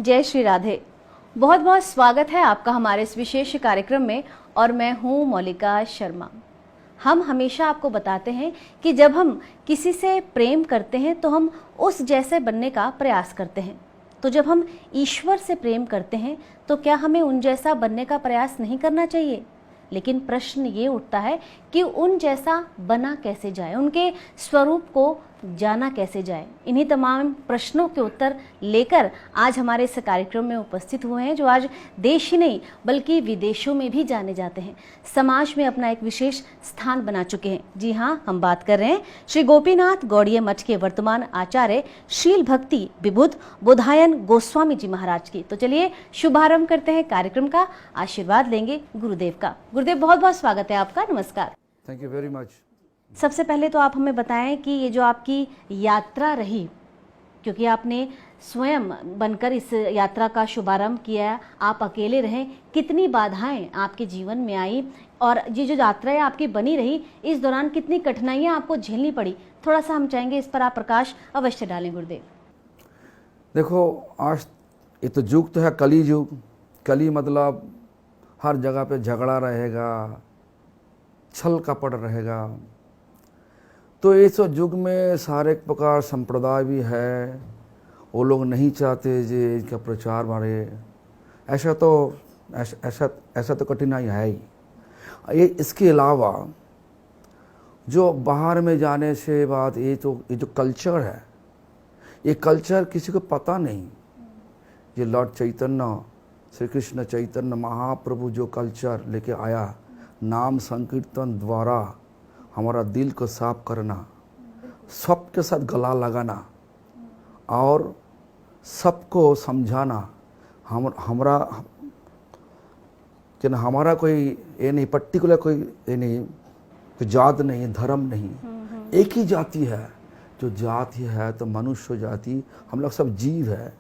जय श्री राधे। बहुत बहुत स्वागत है आपका हमारे इस विशेष कार्यक्रम में और मैं हूं मौलिका शर्मा। हम हमेशा आपको बताते हैं कि जब हम किसी से प्रेम करते हैं तो हम उस जैसे बनने का प्रयास करते हैं। तो जब हम ईश्वर से प्रेम करते हैं तो क्या हमें उन जैसा बनने का प्रयास नहीं करना चाहिए? लेकिन प्रश्न ये उठता है कि उन जैसा बना कैसे जाए, उनके स्वरूप को जाना कैसे जाए। इन्हीं तमाम प्रश्नों के उत्तर लेकर आज हमारे इस कार्यक्रम में उपस्थित हुए हैं, जो आज देश ही नहीं बल्कि विदेशों में भी जाने जाते हैं, समाज में अपना एक विशेष स्थान बना चुके हैं। जी हाँ, हम बात कर रहे हैं श्री गोपीनाथ गौड़ीय मठ के वर्तमान आचार्य शील भक्ति विबुध बोधायन गोस्वामी जी महाराज की। तो चलिए शुभारंभ करते हैं कार्यक्रम का, आशीर्वाद लेंगे गुरुदेव का। गुरुदेव, बहुत बहुत स्वागत है आपका। नमस्कार। Thank you very much. सबसे पहले तो आप हमें बताएं कि ये जो आपकी यात्रा रही, क्योंकि आपने स्वयं बनकर इस यात्रा का शुभारंभ किया, आप अकेले रहे, कितनी बाधाएं आपके जीवन में आई और ये जो यात्राएं आपकी बनी रही, इस दौरान कितनी कठिनाइयां आपको झेलनी पड़ी, थोड़ा सा हम चाहेंगे इस पर आप प्रकाश अवश्य डालें गुरुदेव। देखो, आज ये तो युग तो है कली युग। कली मतलब हर जगह पे झगड़ा रहेगा, छल कपट रहेगा। तो इस युग में सारे प्रकार संप्रदाय भी है, वो लोग नहीं चाहते जे इनका प्रचार बढ़े। ऐसा तो कठिनाई है ही। ये इसके अलावा जो बाहर में जाने से बात, ये जो कल्चर है, ये कल्चर किसी को पता नहीं। ये लॉर्ड चैतन्य, श्री कृष्ण चैतन्य महाप्रभु जो कल्चर लेके आया, नाम संकीर्तन द्वारा हमारा दिल को साफ करना, सबके साथ गला लगाना और सबको समझाना। हमारा कोई ये नहीं, पर्टिकुलर कोई ये नहीं, कोई जात नहीं, धर्म नहीं, एक ही जाति है। जो जाति है तो मनुष्य जाति, हम लोग सब जीव है।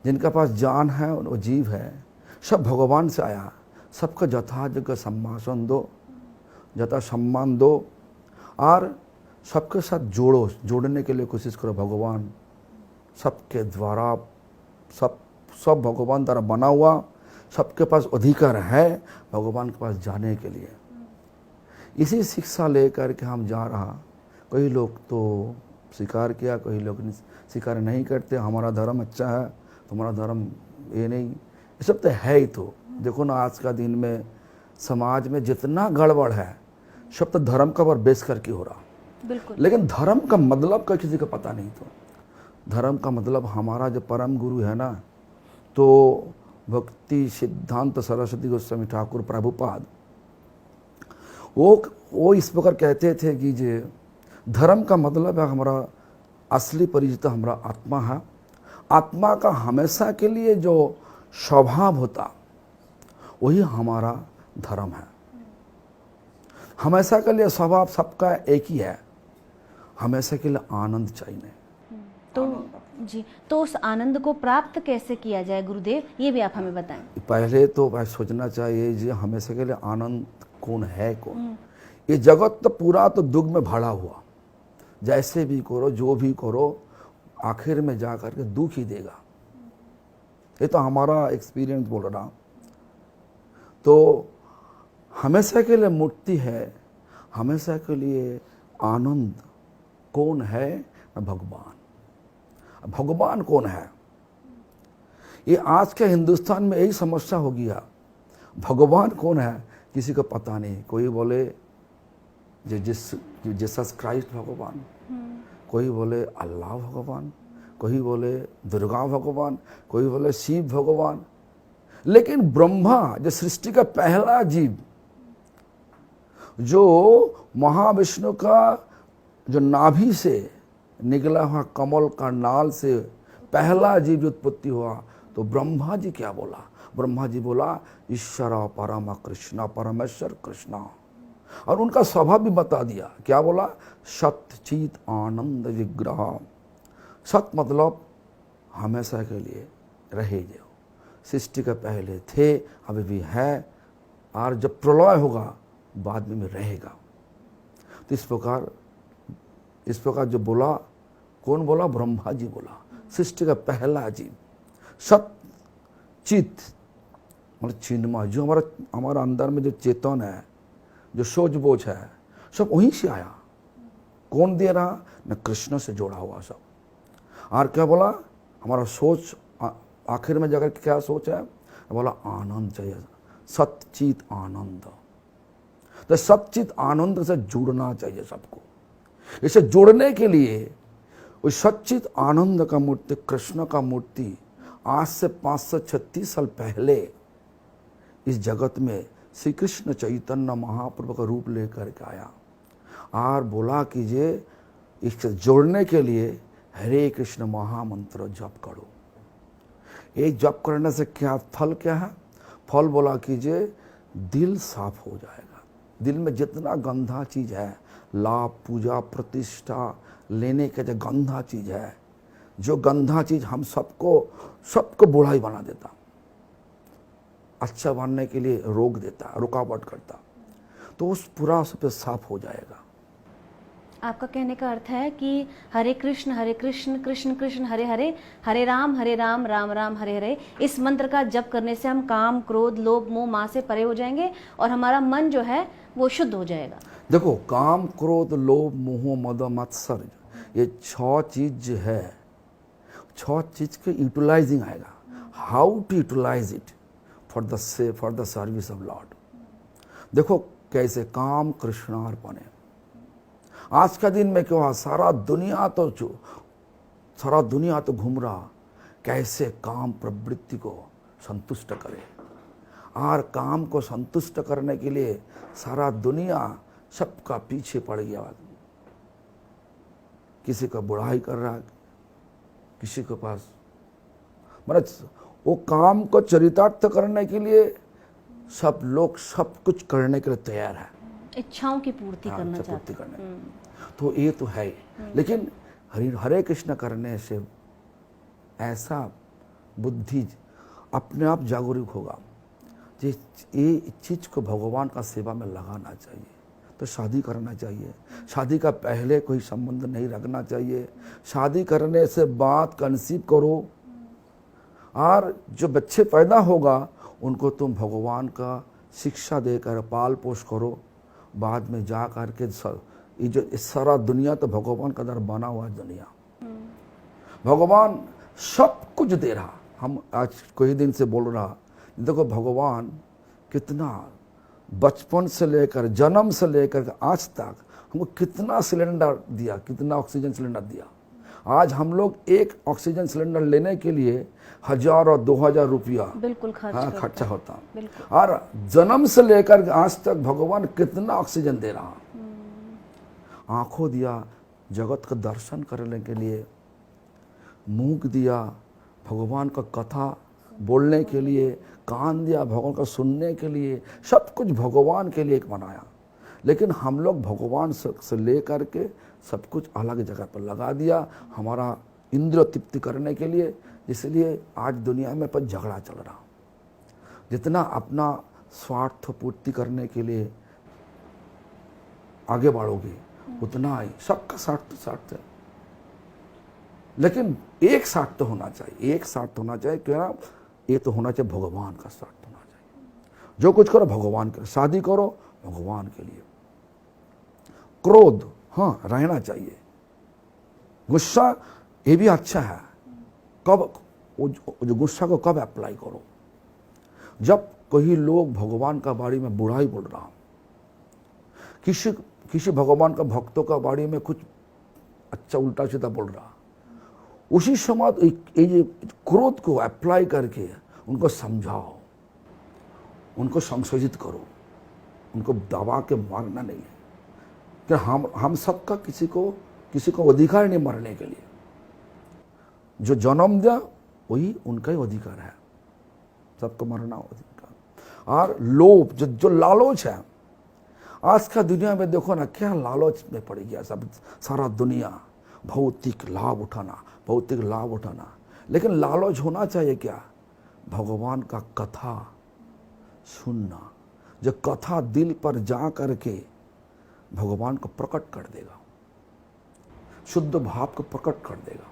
जिनका पास जान है वो जीव है। सब भगवान से आया। सबका यथा जगह सम्मान दो, जता सम्मान दो और सबके साथ जोड़ने के लिए कोशिश करो। भगवान सबके द्वारा, सब भगवान द्वारा बना हुआ, सबके पास अधिकार है भगवान के पास जाने के लिए। इसी शिक्षा लेकर के हम जा रहा। कई लोग तो स्वीकार किया, कई लोग स्वीकार नहीं करते। हमारा धर्म अच्छा है, तुम्हारा धर्म ये नहीं, ये सब तो है ही। तो देखो ना, आज का दिन में समाज में जितना गड़बड़ है सब तो धर्म का पर बेस करके हो रहा। बिल्कुल। लेकिन धर्म का मतलब का किसी को पता नहीं। तो धर्म का मतलब हमारा जो परम गुरु है ना, तो भक्ति सिद्धांत सरस्वती गोस्वामी ठाकुर प्रभुपाद, वो इस प्रकार कहते थे कि जे धर्म का मतलब है हमारा असली परिचित हमारा आत्मा है। आत्मा का हमेशा के लिए जो स्वभाव होता वही हमारा धर्म है। हमेशा के लिए स्वभाव सबका एक ही है, हमेशा के लिए आनंद चाहिए। तो उस आनंद को प्राप्त कैसे किया जाए गुरुदेव, ये भी आप हमें बताएं। पहले तो सोचना चाहिए जी, हमेशा के लिए आनंद कौन है कौन। ये जगत तो पूरा तो दुख में भरा हुआ, जैसे भी करो जो भी करो आखिर में जा करके दुख ही देगा। ये तो हमारा एक्सपीरियंस बोल रहा। तो हमेशा के लिए मुक्ति है, हमेशा के लिए आनंद कौन है? भगवान। भगवान कौन है? ये आज के हिंदुस्तान में यही समस्या हो गया। भगवान कौन है किसी को पता नहीं। कोई बोले जीसस क्राइस्ट भगवान, कोई बोले अल्लाह भगवान, कोई बोले दुर्गा भगवान, कोई बोले शिव भगवान। लेकिन ब्रह्मा जो सृष्टि का पहला जीव, जो महाविष्णु का जो नाभि से निकला हुआ कमल का नाल से पहला जीव जो उत्पत्ति हुआ, तो ब्रह्मा जी क्या बोला? ब्रह्मा जी बोला ईश्वर परम कृष्ण, परमेश्वर कृष्ण। और उनका स्वभाव भी बता दिया। क्या बोला? सत्य चित आनंद विग्रह। सत मतलब हमेशा के लिए रहे, जो सृष्टि के पहले थे, अभी भी है, और जब प्रलय होगा बाद में रहेगा। तो इस प्रकार जो बोला, कौन बोला? ब्रह्मा जी बोला। सृष्टि का पहला जीव, सत चित मतलब चिन्मय, जो हमारा अंदर में जो चेतन है, जो सोच बोझ है, सब वहीं से आया। कौन दे रहा? न कृष्ण से जोड़ा हुआ सब। और क्या बोला? हमारा सोच आखिर में जाकर क्या सोच है? बोला आनंद चाहिए, सच्चित आनंद। तो सच्चित आनंद से जुड़ना चाहिए सबको। इसे जोड़ने के लिए वो सच्चित आनंद का मूर्ति, कृष्ण का मूर्ति आज से 536 साल पहले इस जगत में श्री कृष्ण चैतन्य महाप्रभु का रूप लेकर के आया और बोला कि ये इससे जोड़ने के लिए हरे कृष्ण महामंत्र जप करो। ये जप करने से क्या फल क्या है? फल बोला कीजिए दिल साफ हो जाएगा। दिल में जितना गंदा चीज है, लाभ पूजा प्रतिष्ठा लेने के जो गंदा चीज है, जो गंदा चीज हम सबको बुढ़ाई बना देता, अच्छा बनने के लिए रोक देता, रुकावट करता, तो उस पूरा सब साफ हो जाएगा। आपका कहने का अर्थ है कि हरे कृष्ण कृष्ण कृष्ण हरे हरे, हरे राम राम राम हरे हरे, इस मंत्र का जप करने से हम काम क्रोध लोभ मोह माया से परे हो जाएंगे और हमारा मन जो है वो शुद्ध हो जाएगा। देखो, काम क्रोध लोभ मोह मद मत्सर, ये 6 चीज है, 6 चीज के यूटिलाइजिंग आएगा। How to utilise it for the service of lord. देखो कैसे काम कृष्णार्पण है। आज का दिन में क्या हुआ? सारा दुनिया तो घूम रहा कैसे काम प्रवृत्ति को संतुष्ट करे, और काम को संतुष्ट करने के लिए सारा दुनिया सबका पीछे पड़ गया। किसी का बुराई कर रहा, किसी के पास मतलब वो काम को चरितार्थ करने के लिए सब लोग सब कुछ करने के लिए तैयार है, इच्छाओं की पूर्ति करना चाहते हैं। तो ये तो है, लेकिन हरे कृष्ण करने से ऐसा बुद्धि अपने आप जागरूक होगा। ये चीज को भगवान का सेवा में लगाना चाहिए। तो शादी करना चाहिए, शादी का पहले कोई संबंध नहीं रखना चाहिए। शादी करने से बाद कंसीव करो, और जो बच्चे पैदा होगा उनको तुम भगवान का शिक्षा देकर पाल पोष करो। बाद में जा करके ये जो सारा दुनिया तो भगवान का दर बना हुआ दुनिया, भगवान सब कुछ दे रहा। हम आज कोई दिन से बोल रहा, देखो भगवान कितना बचपन से लेकर जन्म से लेकर आज तक हमको कितना सिलेंडर दिया, कितना ऑक्सीजन सिलेंडर दिया। आज हम लोग एक ऑक्सीजन सिलेंडर लेने के लिए 1000 और 2000 रुपया बिल्कुल खर्चा होता। और जन्म से लेकर आज तक भगवान कितना ऑक्सीजन दे रहा। आंखों दिया जगत का दर्शन करने के लिए, मुंह दिया भगवान का कथा बोलने के लिए, कान दिया भगवान का सुनने के लिए, सब कुछ भगवान के लिए एक बनाया। लेकिन हम लोग भगवान से लेकर के सब कुछ अलग जगह पर लगा दिया, हमारा इंद्रिय तृप्ति करने के लिए। इसलिए आज दुनिया में पर झगड़ा चल रहा। जितना अपना स्वार्थ पूर्ति करने के लिए आगे बढ़ोगे उतना ही सबका स्वार्थ है। लेकिन एक स्वार्थ तो होना चाहिए, एक स्वार्थ होना चाहिए। क्या? ये तो होना चाहिए भगवान का स्वार्थ होना चाहिए। जो कुछ करो भगवान के, शादी करो भगवान के लिए। क्रोध हाँ रहना चाहिए, गुस्सा ये भी अच्छा है। कब जो गुस्सा को कब अप्लाई करो? जब कई लोग भगवान का बारे में बुराई बोल रहा, किसी भगवान का भक्तों का बारे में कुछ अच्छा उल्टा सीधा बोल रहा, उसी समय ये क्रोध को अप्लाई करके उनको समझाओ, उनको संशोधित करो, उनको दबा के मारना नहीं है। कि हम सबका किसी को अधिकार नहीं मरने के लिए। जो जन्म दिया वही उनका ही अधिकार है, सबको मरना अधिकार। और लोभ जो लालच है, आज का दुनिया में देखो ना क्या लालच में पड़ गया सब, सारा दुनिया भौतिक लाभ उठाना। लेकिन लालच होना चाहिए क्या? भगवान का कथा सुनना, जो कथा दिल पर जा करके भगवान को प्रकट कर देगा, शुद्ध भाव को प्रकट कर देगा।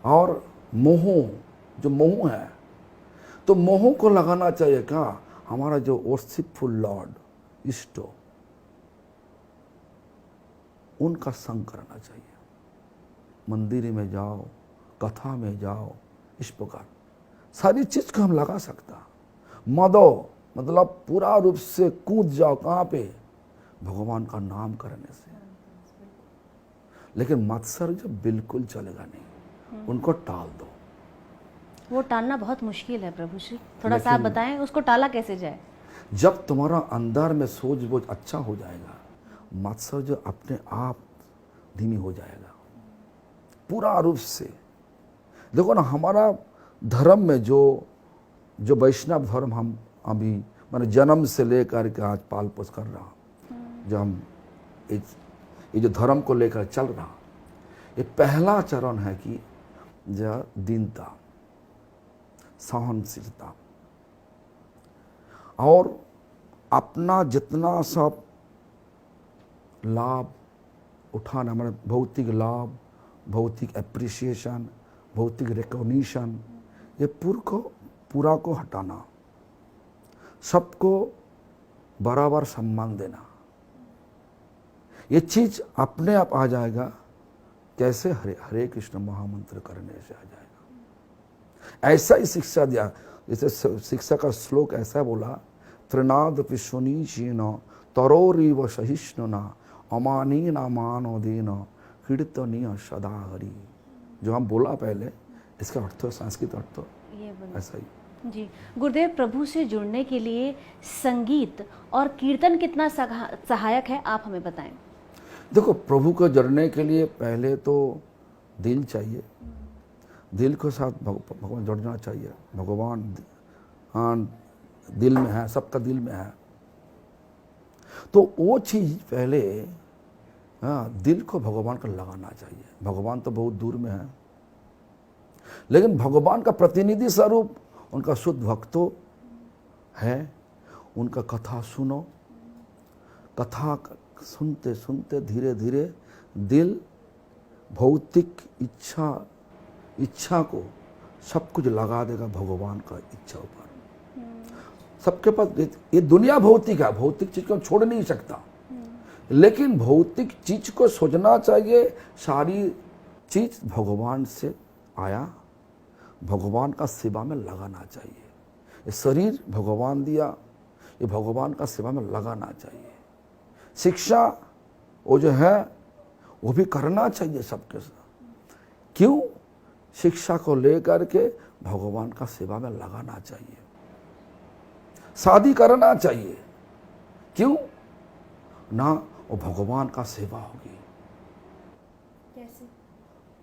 और मोह, जो मोह है, तो मोह को लगाना चाहिए क्या? हमारा जो वर्शिपफुल लॉर्ड, इष्ट, उनका संग करना चाहिए। मंदिर में जाओ, कथा में जाओ, इस प्रकार सारी चीज को हम लगा सकता। मदो मतलब पूरा रूप से कूद जाओ, कहाँ पे? भगवान का नाम करने से। लेकिन मत्सर्य बिल्कुल चलेगा नहीं, उनको टाल दो। वो टालना बहुत मुश्किल है प्रभु श्री, थोड़ा सा आप बताएं उसको टाला कैसे जाए? जब तुम्हारा अंदर में सोच बोझ अच्छा हो जाएगा, मत्सर्य अपने आप धीमी हो जाएगा पूरा रूप से। देखो ना, हमारा धर्म में जो वैष्णव धर्म हम अभी मैंने जन्म से लेकर के आज पाल पोस कर रहा, जो हम ये जो धर्म को लेकर चल रहा, ये पहला चरण है कि जो दीनता, सहनशीलता, और अपना जितना सब लाभ उठाना, मतलब भौतिक लाभ, भौतिक एप्रिसिएशन, भौतिक रिकॉग्निशन, ये पूरा को हटाना, सबको बराबर सम्मान देना, ये चीज अपने आप आ जाएगा। कैसे? हरे कृष्ण महामंत्र करने से आ जाएगा। ऐसा ही शिक्षा दिया। जैसे शिक्षा का श्लोक ऐसा बोला, त्रिनाद विश्वनीशीन तरोरीव सहिष्णुना अमानी ना मानो दीन कीर्तनीय सदा हरि। जो हम बोला पहले, इसका अर्थ, संस्कृत अर्थ ऐसा ही। जी गुरुदेव, प्रभु से जुड़ने के लिए संगीत और कीर्तन कितना सहायक है, आप हमें बताएं। देखो, प्रभु को जुड़ने के लिए पहले तो दिल चाहिए, दिल के साथ भगवान जुड़ना चाहिए। भगवान दिल में है, सबका दिल में है, तो वो चीज पहले दिल को भगवान का लगाना चाहिए। भगवान तो बहुत दूर में है, लेकिन भगवान का प्रतिनिधि स्वरूप उनका शुद्ध भक्तों है। उनका कथा सुनो, कथा सुनते सुनते धीरे धीरे दिल भौतिक इच्छा को सब कुछ लगा देगा भगवान का इच्छा ऊपर। सबके पास ये दुनिया भौतिक है, भौतिक चीज को छोड़ नहीं सकता, लेकिन भौतिक चीज को सोचना चाहिए। सारी चीज भगवान से आया, भगवान का सेवा में लगाना चाहिए। ये शरीर भगवान दिया, ये भगवान का सेवा में लगाना चाहिए। शिक्षा वो जो है वो भी करना चाहिए सबके साथ। क्यों? शिक्षा को लेकर के भगवान का सेवा में लगाना चाहिए। शादी करना चाहिए, क्यों ना? वो भगवान का सेवा होगी। कैसे?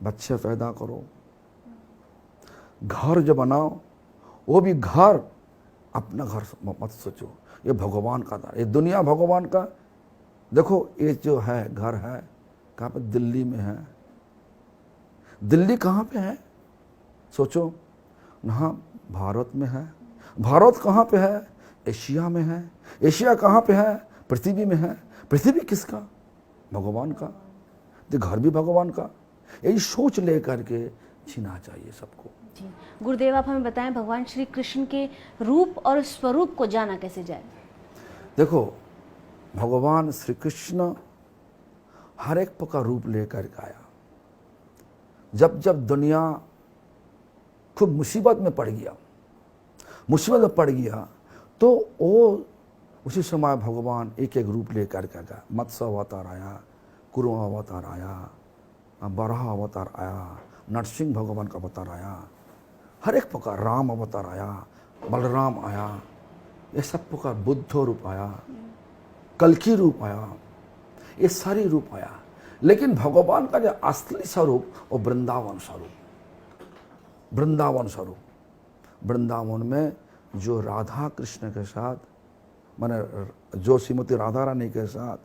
बच्चे पैदा करो, घर जो बनाओ, वो भी घर अपना घर मत सोचो, ये भगवान का था, ये दुनिया भगवान का। देखो, ये जो है घर है कहाँ पे? दिल्ली में है। दिल्ली कहाँ पे है? सोचो ना, भारत में है। भारत कहाँ पे है? एशिया में है। एशिया कहाँ पे है? पृथ्वी में है। पृथ्वी किसका? भगवान का। तो घर भी भगवान का। यही सोच लेकर के जीना चाहिए सबको। जी गुरुदेव, आप हमें बताएं, भगवान श्री कृष्ण के रूप और स्वरूप को जाना कैसे जाए? देखो, भगवान श्री कृष्ण हर एक का रूप लेकर के आया। जब जब दुनिया खूब मुसीबत में पड़ गया, तो वो उसी समय भगवान एक एक रूप लेकर के आया। मत्स्य अवतार आया, कुरु अवतार आया, बराह अवतार आया, नरसिंह भगवान का अवतार आया, हर एक प्रकार राम अवतार आया, बलराम आया, ये सब प्रकार बुद्ध रूप आया, कल्कि रूप आया, ये सारी रूप आया। लेकिन भगवान का जो असली स्वरूप वो वृंदावन स्वरूप। वृंदावन में जो राधा कृष्ण के साथ, माने जो श्रीमती राधा रानी के साथ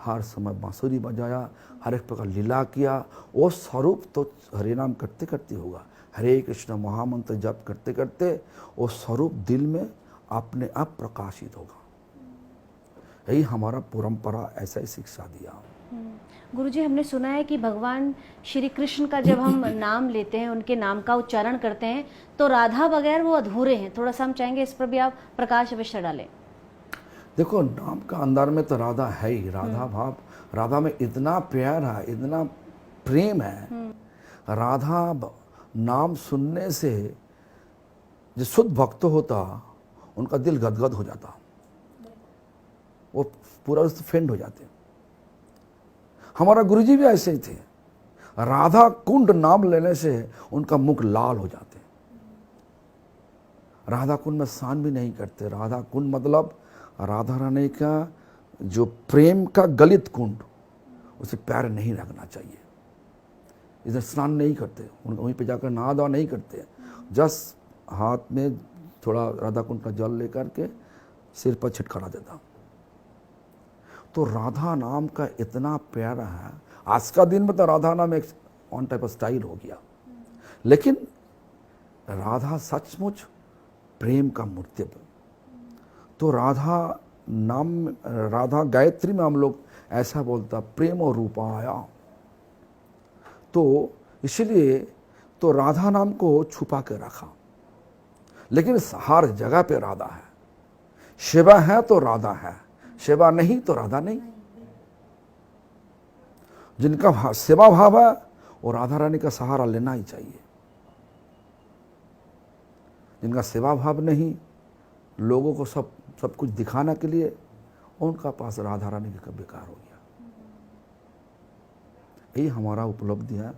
हर समय बांसुरी बजाया, हर एक प्रकार लीला किया, वो स्वरूप तो हरे नाम करते करते होगा, हरे कृष्ण महामंत्र जप करते करते वो स्वरूप दिल में अपने आप प्रकाशित होगा। यही हमारा परंपरा ऐसा ही शिक्षा दिया। गुरुजी, हमने सुना है कि भगवान श्री कृष्ण का जब हम नाम लेते हैं, उनके नाम का उच्चारण करते हैं, तो राधा बगैर वो अधूरे हैं। थोड़ा सा हम चाहेंगे इस पर भी आप प्रकाश अवश्य डालें। देखो, नाम का अंदर में तो राधा है ही, राधा भाव, राधा में इतना प्यार है, इतना प्रेम है। नाम सुनने से जो शुद्ध भक्त होता, उनका दिल गदगद हो जाता, वो पूरा उससे फेंड हो जाते। हमारा गुरुजी भी ऐसे ही थे, राधा कुंड नाम लेने से उनका मुख लाल हो जाते। राधा कुंड में स्नान भी नहीं करते। राधा कुंड मतलब राधा रानी का जो प्रेम का गलित कुंड, उसे पैर नहीं रखना चाहिए। इधर स्नान नहीं करते, वहीं पे जाकर नहा धोआ नहीं करते, जस्ट हाथ में थोड़ा राधा कुंड का जल लेकर के सिर पर छिटकारा देता। तो राधा नाम का इतना प्यारा है। आज का दिन में तो राधा नाम एक ऑन टाइप ऑफ स्टाइल हो गया, लेकिन राधा सचमुच प्रेम का मूर्ति। तो राधा नाम, राधा गायत्री में हम लोग ऐसा बोलता, प्रेम और रूपाया। तो इसलिए तो राधा नाम को छुपा के रखा, लेकिन हर जगह पे राधा है। शिवा है तो राधा है, सेवा नहीं तो राधा नहीं। जिनका सेवा भाव है वो राधा रानी का सहारा लेना ही चाहिए। जिनका सेवा भाव नहीं, लोगों को सब कुछ दिखाने के लिए, उनका पास राधा रानी का बेकार हो गया। यही हमारा उपलब्धि है।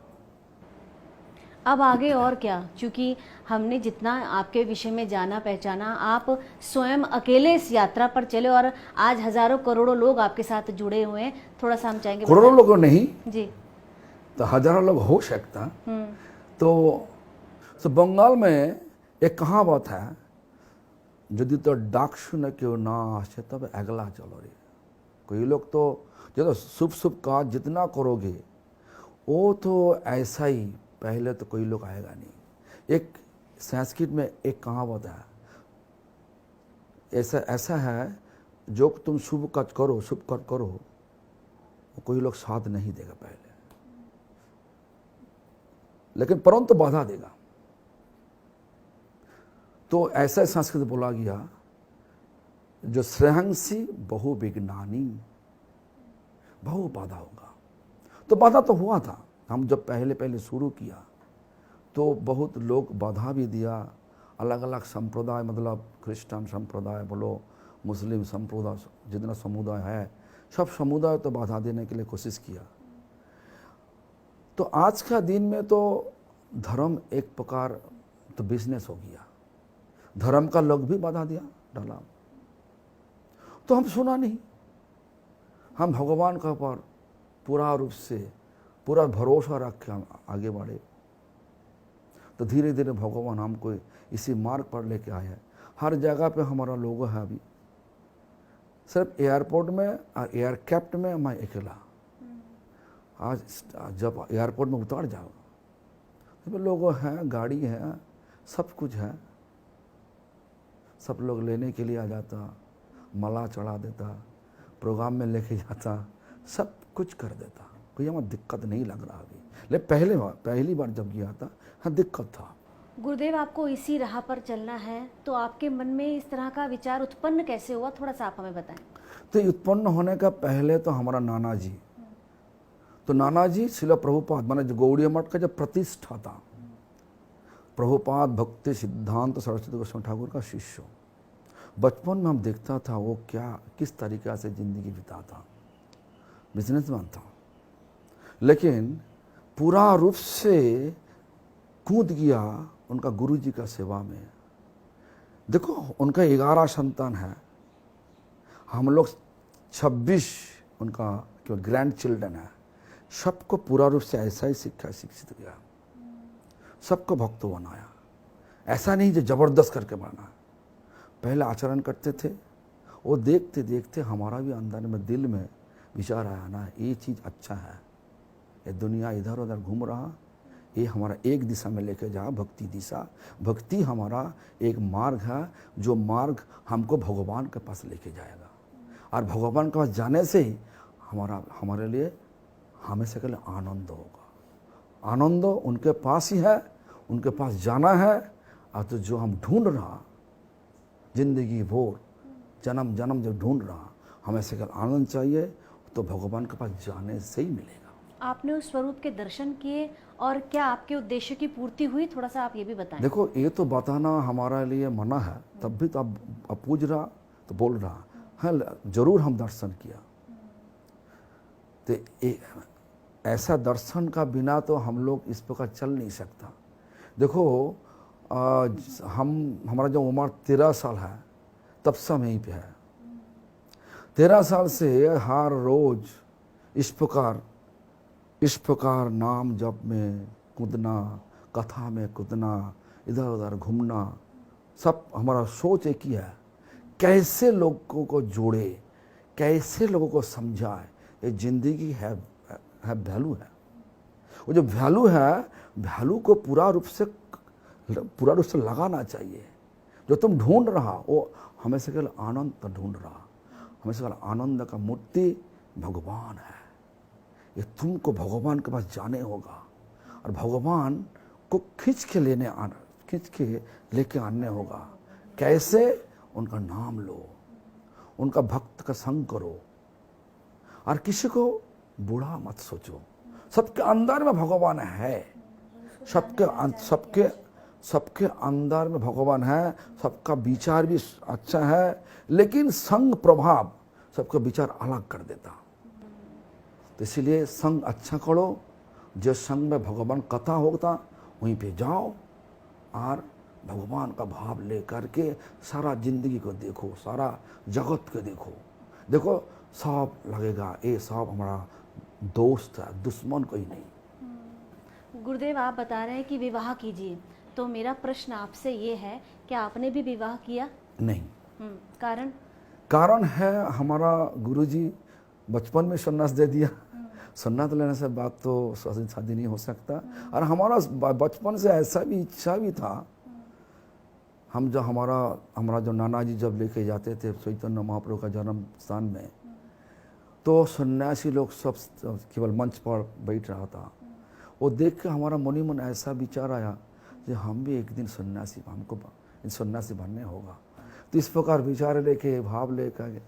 अब आगे और क्या, क्योंकि हमने जितना आपके विषय में जाना पहचाना, आप स्वयं अकेले इस यात्रा पर चले और आज हजारों करोड़ों लोग आपके साथ जुड़े हुए हैं। थोड़ा सा हम चाहेंगे। करोड़ों लोगों नहीं जी, तो हजारों लोग हो सकता। तो बंगाल में एक कहावत है, यदि तो डाक सुन क्यों ना आसे तब अगला चलो रे। कोई लोग तो जो शुभ शुभ काज जितना करोगे, वो तो ऐसा ही, पहले तो कोई लोग आएगा नहीं। एक संस्कृत में एक कहावत है, ऐसा है, जो तुम शुभ कर्ज करो, शुभ कर्ज करो, कोई लोग साथ नहीं देगा पहले, लेकिन परंतु बाधा देगा। तो ऐसा संस्कृत बोला गया, जो श्रेहंसी बहु विज्ञानी, बहु बाधा होगा। तो बाधा तो हुआ था। हम जब पहले शुरू किया तो बहुत लोग बाधा भी दिया। अलग अलग संप्रदाय, मतलब क्रिश्चियन संप्रदाय बोलो, मुस्लिम संप्रदाय, जितना समुदाय है, सब समुदाय तो बाधा देने के लिए कोशिश किया। तो आज का दिन में तो धर्म एक प्रकार तो बिजनेस हो गया। धर्म का लोग भी बाधा दिया, डाला। तो हम सुना नहीं, हम भगवान का पर पूरा रूप से पूरा भरोसा रख के हम आगे बढ़े। तो धीरे धीरे भगवान हमको इसी मार्ग पर लेके आया है। हर जगह पे हमारा लोगो है। अभी सिर्फ एयरपोर्ट में और एयर कैप्ट में मैं अकेला। आज जब एयरपोर्ट में उतार जाओ तो लोगो हैं, गाड़ी है, सब कुछ है। सब लोग लेने के लिए आ जाता, माला चढ़ा देता, प्रोग्राम में लेके जाता, सब कुछ कर देता। कोई हमें दिक्कत नहीं लग रहा अभी, लेकिन पहली बार जब गया था, हाँ दिक्कत था। गुरुदेव, आपको इसी राह पर चलना है, तो आपके मन में इस तरह का विचार उत्पन्न कैसे हुआ, थोड़ा सा आप हमें बताएं। तो उत्पन्न होने का पहले तो हमारा नाना जी, तो नाना जी शिला प्रभुपाद माने जो गौड़ीय मठ का जो प्रतिष्ठा था, प्रभुपाद भक्ति सिद्धांत सरस्वती गोस्वामी ठाकुर का शिष्य। बचपन में हम देखता था वो किस तरीक़ा से ज़िंदगी बिताता, बिजनेसमैन था, लेकिन पूरा रूप से कूद गया उनका गुरुजी का सेवा में। देखो, उनका 11 संतान है, हम लोग 26 उनका ग्रैंड चिल्ड्रन है। सबको पूरा रूप से ऐसा ही शिक्षित किया, सबको भक्त बनाया। ऐसा नहीं जो जबरदस्त करके बनाना। पहले आचरण करते थे, वो देखते देखते हमारा भी अंदर में दिल में विचार आया ना, ये चीज़ अच्छा है, ये दुनिया इधर उधर घूम रहा, ये हमारा एक दिशा में लेके जा, भक्ति दिशा। भक्ति हमारा एक मार्ग है, जो मार्ग हमको भगवान के पास लेके जाएगा। और भगवान के पास जाने से ही हमारे लिए हमेशा के लिए आनंद होगा। आनंद उनके पास ही है, उनके पास जाना है। और तो जो हम ढूंढ रहा जिंदगी भर जन्म जन्म जब ढूंढ रहा हमेशा के आनंद चाहिए, तो भगवान के पास जाने से ही मिलेगा। आपने उस स्वरूप के दर्शन किए और क्या आपके उद्देश्य की पूर्ति हुई, थोड़ा सा आप ये भी बताएं। देखो, ये तो बताना हमारे लिए मना है, तब भी तो अब पूछ रहा तो बोल रहा है, जरूर हम दर्शन किया। तो ऐसा दर्शन का बिना तो हम लोग इस प्रकार चल नहीं सकता। देखो, हमारा जो उम्र 13 साल है, तब से हम यहीं पे है। 13 साल से हर रोज इस प्रकार नाम जप में कूदना, कथा में कूदना, इधर उधर घूमना, सब हमारा सोच एक ही है, कैसे लोगों को जोड़े, कैसे लोगों को समझाए। ये जिंदगी है वैल्यू है। वो जो वैल्यू है, वैल्यू को पूरा रूप से लगाना चाहिए। जो तुम ढूंढ रहा वो हमेशा केवल आनंद का ढूंढ रहा, हमेशा केवल आनंद का मूर्ति भगवान है। ये तुमको भगवान के पास जाने होगा और भगवान को खींच के लेके आने होगा। कैसे? उनका नाम लो, उनका भक्त का संग करो और किसी को बूढ़ा मत सोचो। सबके अंदर में भगवान है, सबके अंदर में भगवान है। सबका विचार भी अच्छा है, लेकिन संग प्रभाव सबका विचार अलग कर देता। तो इसीलिए संग अच्छा करो, जो संग में भगवान कथा होता वहीं पे जाओ और भगवान का भाव लेकर के सारा जिंदगी को देखो, सारा जगत को देखो सब लगेगा ये सब हमारा दोस्त है, दुश्मन कोई नहीं। गुरुदेव, आप बता रहे हैं कि विवाह कीजिए, तो मेरा प्रश्न आपसे ये है कि आपने भी विवाह किया? नहीं। कारण है हमारा गुरुजी बचपन में सन्यास दे दिया। सन्यास लेने से बात तो शादी नहीं हो सकता। और हमारा बचपन से ऐसा भी इच्छा भी था। हम जब हमारा जो नाना जी जब लेके जाते थे चैतन्य महाप्रभु का जन्म स्थान में, तो सन्यासी लोग सब केवल मंच पर बैठ रहा था। वो देख के हमारा मन ही मन ऐसा विचार आया कि हम भी एक दिन हमको सन्यासी बनने होगा। तो इस प्रकार विचार लेके, भाव लेकर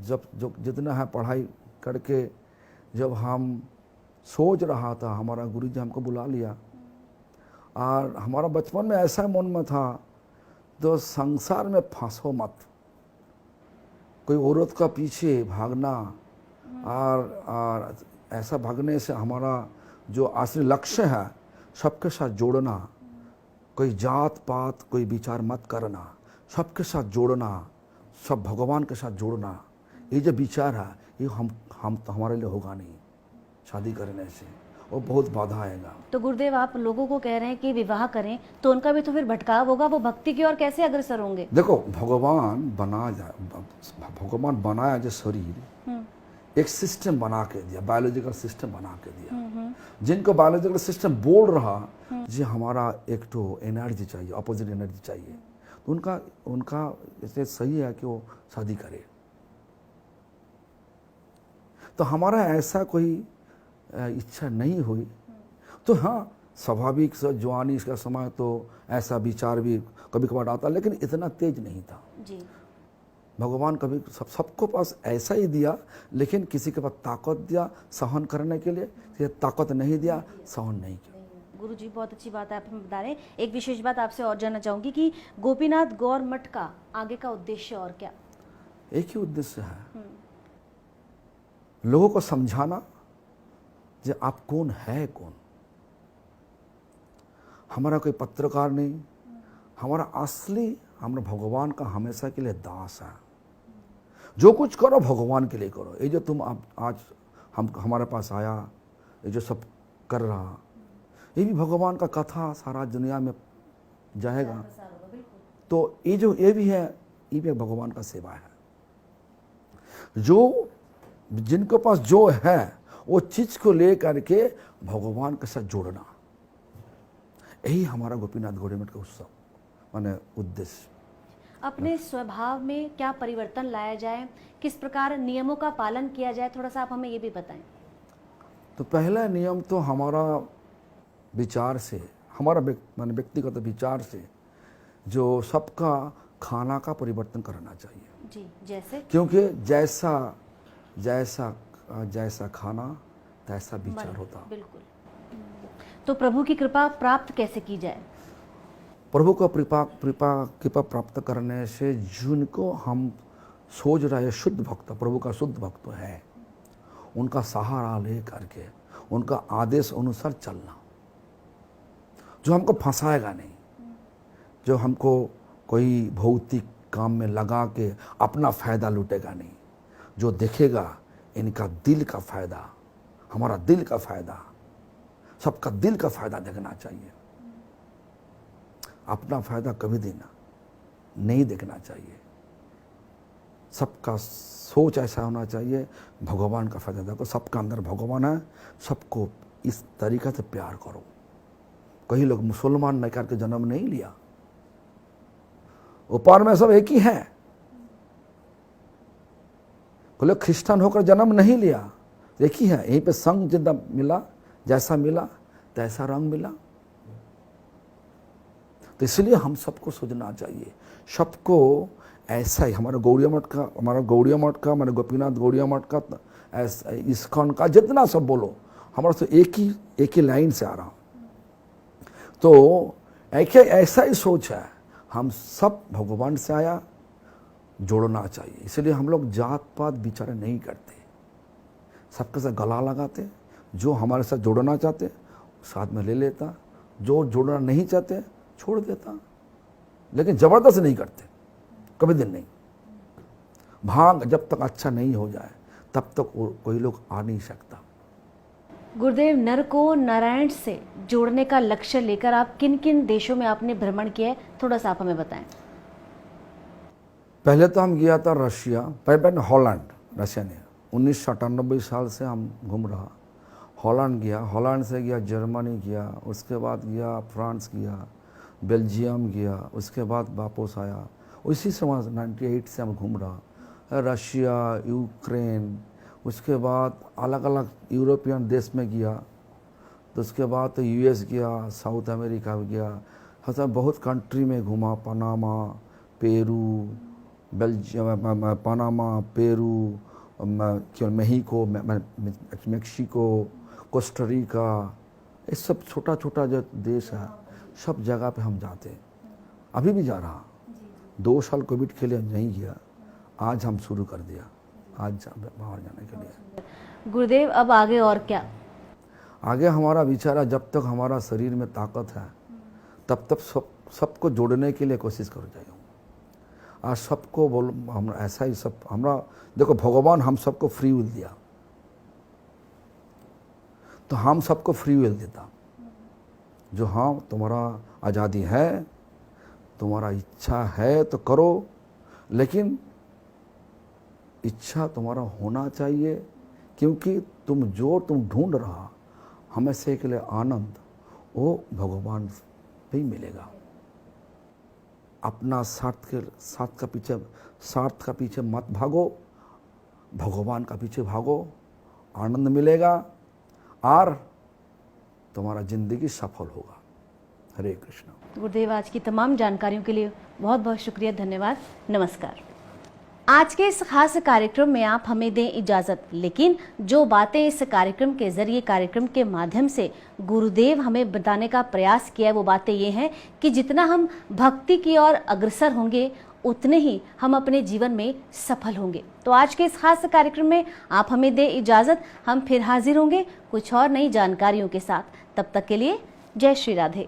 जब जो जितना है पढ़ाई करके जब हम सोच रहा था, हमारा गुरुजी हमको बुला लिया। और हमारा बचपन में ऐसा मन में था, तो संसार में फंसो मत, कोई औरत का पीछे भागना और ऐसा भागने से हमारा जो असली लक्ष्य है सबके साथ जोड़ना, कोई जात पात कोई विचार मत करना, सबके साथ जोड़ना, सब भगवान के साथ जोड़ना, ये जो विचार है ये हम तो हमारे लिए होगा नहीं। शादी करने से वो बहुत बाधा आएगा। तो गुरुदेव, आप लोगों को कह रहे हैं कि विवाह करें, तो उनका भी तो फिर भटकाव होगा, वो भक्ति की ओर कैसे अग्रसर होंगे? देखो, भगवान बनाया जो शरीर एक सिस्टम बना के दिया, बायोलॉजिकल सिस्टम बना के दिया। जिनको बायोलॉजिकल सिस्टम बोल रहा जी हमारा एक तो एनर्जी चाहिए, अपोजिट एनर्जी चाहिए, तो उनका इससे सही है कि वो शादी करे। तो हमारा ऐसा कोई इच्छा नहीं हुई। तो हाँ, स्वाभाविक जवानी का समय तो ऐसा विचार भी कभी कभार आता, लेकिन इतना तेज नहीं था जी। भगवान कभी सबको पास ऐसा ही दिया, लेकिन किसी के पास ताकत दिया सहन करने के लिए, ताकत नहीं दिया, सहन नहीं किया। गुरु जी, बहुत अच्छी बात है आप हमें बता रहे हैं। एक विशेष बात आपसे और जानना चाहूंगी कि गोपीनाथ गौर मठ का आगे का उद्देश्य और क्या? एक ही उद्देश्य है, लोगों को समझाना कि आप कौन है कौन। हमारा कोई पत्रकार नहीं, हमारा असली हमारा भगवान का हमेशा के लिए दास है। जो कुछ करो भगवान के लिए करो। ये जो तुम आज हमारे पास आया, ये जो सब कर रहा, ये भी भगवान का कथा सारा दुनिया में जाएगा। तो ये भी है, ये भी भगवान का सेवा है। जो जिनके पास जो है वो चीज को ले करके भगवान के साथ जोड़ना, यही हमारा गोपीनाथ गौर मठ का उत्सव माने उद्देश्य। अपने स्वभाव में क्या परिवर्तन लाया जाए, किस प्रकार नियमों का पालन किया जाए, थोड़ा सा आप हमें ये भी बताएं। तो पहला नियम तो हमारा विचार से, हमारा माने व्यक्तिगत विचार से जो सबका खाना का परिवर्तन करना चाहिए जी। जैसे क्योंकि जैसा जैसा जैसा खाना तैसा विचार होता। बिल्कुल। तो प्रभु की कृपा प्राप्त कैसे की जाए? प्रभु को कृपा प्राप्त करने से जिनको हम सोच रहे शुद्ध भक्त, प्रभु का शुद्ध भक्त है, उनका सहारा ले करके उनका आदेश अनुसार चलना, जो हमको फंसाएगा नहीं, जो हमको कोई भौतिक काम में लगा के अपना फ़ायदा लूटेगा नहीं, जो देखेगा इनका दिल का फ़ायदा, हमारा दिल का फ़ायदा, सबका दिल का फ़ायदा देखना चाहिए। अपना फ़ायदा कभी देना नहीं देखना चाहिए। सबका सोच ऐसा होना चाहिए भगवान का फ़ायदा देखो, सबका अंदर भगवान है, सबको इस तरीक़े से प्यार करो। कई लोग मुसलमान नहीं करके जन्म नहीं लिया, ऊपर में सब एक ही है। कोई लोग ख्रिस्तान होकर जन्म नहीं लिया, एक ही है। यहीं पे संग जितना मिला, जैसा मिला तैसा रंग मिला। तो इसलिए हम सबको सोचना चाहिए, सबको ऐसा ही। हमारे गौड़िया मठ का, हमारे गोपीनाथ गौड़िया मठ का, ऐसा इस्कॉन का, जितना सब बोलो, हमारा तो एक ही लाइन से आ रहा। तो ऐसा ही सोच है, हम सब भगवान से आया, जोड़ना चाहिए। इसलिए हम लोग जात पात विचार नहीं करते, सबके साथ गला लगाते। जो हमारे साथ जोड़ना चाहते साथ में ले लेता, जो जोड़ना नहीं चाहते छोड़ देता, लेकिन ज़बरदस्त नहीं करते कभी दिन नहीं। भाग जब तक अच्छा नहीं हो जाए तब तक कोई लोग आ नहीं सकता। गुरुदेव, नर को नारायण से जोड़ने का लक्ष्य लेकर आप किन किन देशों में आपने भ्रमण किया है, थोड़ा सा आप हमें बताएं। पहले तो हम गया था रशिया, पहले हॉलैंड, रशिया ने 1998 साल से हम घूम रहा। हॉलैंड गया, हॉलैंड से गया जर्मनी गया, उसके बाद गया फ्रांस गया, बेल्जियम गया, उसके बाद वापस आया। उसी समय 98 से हम घूम रहा, रशिया, यूक्रेन, उसके बाद अलग अलग यूरोपियन देश में गया, तो उसके बाद तो यूएस गया, साउथ अमेरिका गया, मतलब बहुत कंट्री में घूमा, Panama, Peru, Belgium, Panama, Peru, मेहिको, मेक्सिको, कोस्टारिका, ये सब छोटा छोटा जो देश है, सब जगह पे हम जाते। अभी भी जा रहा, 2 साल कोविड के लिए नहीं गया, आज हम शुरू कर दिया, आज बाहर जाने के लिए। गुरुदेव, अब आगे और क्या? आगे हमारा विचार है, जब तक हमारा शरीर में ताकत है तब तक सबको जोड़ने के लिए कोशिश कर जाएगा। आज सबको बोल, हम ऐसा ही सब, हमरा देखो भगवान हम सबको फ्री विल दिया, तो हम सबको फ्री विल देता, जो हाँ तुम्हारा आज़ादी है, तुम्हारा इच्छा है तो करो, लेकिन इच्छा तुम्हारा होना चाहिए, क्योंकि तुम ढूंढ रहा हमेशा के लिए आनंद, वो भगवान पे ही मिलेगा। अपना स्वार्थ का पीछे मत भागो, भगवान का पीछे भागो, आनंद मिलेगा और तुम्हारा जिंदगी सफल होगा। हरे कृष्ण। गुरुदेव, आज की तमाम जानकारियों के लिए बहुत बहुत शुक्रिया, धन्यवाद, नमस्कार। आज के इस खास कार्यक्रम में आप हमें दें इजाज़त, लेकिन जो बातें इस कार्यक्रम के जरिए, कार्यक्रम के माध्यम से गुरुदेव हमें बताने का प्रयास किया है, वो बातें ये हैं कि जितना हम भक्ति की ओर अग्रसर होंगे उतने ही हम अपने जीवन में सफल होंगे। तो आज के इस खास कार्यक्रम में आप हमें दें इजाज़त, हम फिर हाजिर होंगे कुछ और नई जानकारियों के साथ। तब तक के लिए जय श्री राधे।